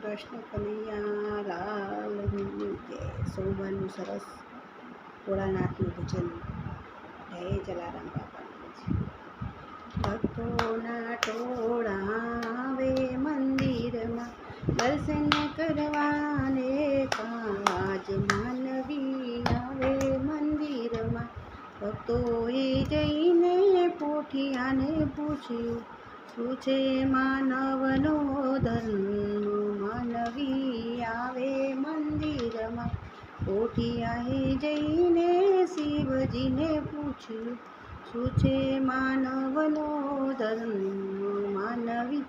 કૃષ્ણ કનૈયા લાલની જય. સોમવારનું સરસ ભોળાનાથનું ભજન. જય જલારામ બાપાનું છે. ભક્તોના ટોળા આવે મંદિરમાં દર્શન કરવાને, કાજ માનવી આવે મંદિરમાં. ભક્તોએ જઈને પોઠિયાને પૂછ્યું, શું છે માનવનો ધર્મ? માનવી આવે મંદિરમાં. પોઠિયાએ જઈને શિવજીને પૂછ્યું, શું છે માનવનો ધર્મ? માનવી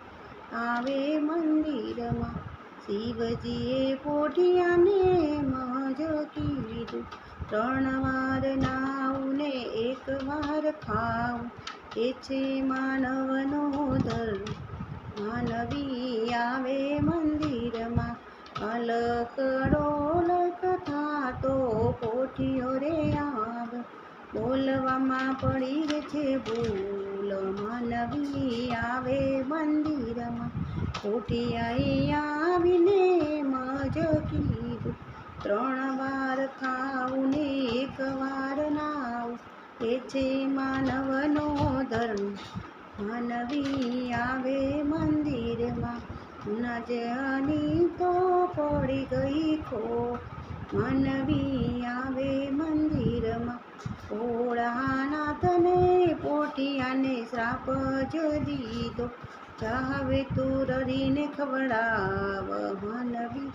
આવે મંદિરમાં. શિવજીએ પોઠિયાને મજ કીધું, 3 વાર નાવું ને 1 વાર ખાવું, એ છે માનવનો ધર્મ. માનવી આવે મંદિરમાં. અલકડોલક થાતો પોઠિયો રે આવ, બોલવામાં પડી છે ભૂલ. માનવી આવે મંદિરમાં. પોઠિયાએ આવીને મજ કીધું, 3 વાર ખાવું ને 1 વાર નાવું, એ છે માનવનો ધર્મ. માનવી આવે મંદિરમાં. નજની તો પડી ગઈ ખોટ, માનવી આવે મંદિરમાં. ભોળાનાથને પોઠિયાને શ્રાપ જ દીધો, જા હવે તું રડીને ખવડાવ. માનવી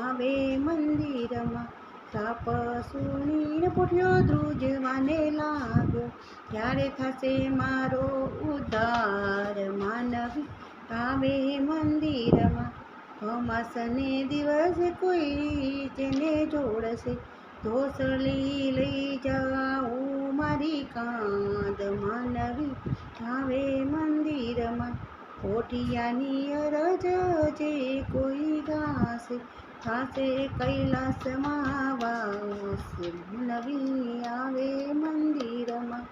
આવે મંદિરમાં. શ્રાપ સુણીને પોઠિયો ધ્રુજવાને લાગ્યો, ત્યારે થશે મારો ઉદ્ધાર. માનવી આવે મંદિરમાં. અમાસને દિવસે કોઈ જેને જોડશે, ધોસળી લઈ જાઉં મારી કાંધ. માનવી આવે મંદિરમાં. પોઠિયાની અરજ જે કોઈ ગાશે, થાશે કૈલાસમાં વાસ. માનવી આવે મંદિરમાં.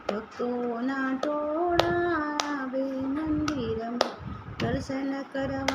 ભક્તોના ટોળા આવે મંદિરમાં દર્શન કરવા.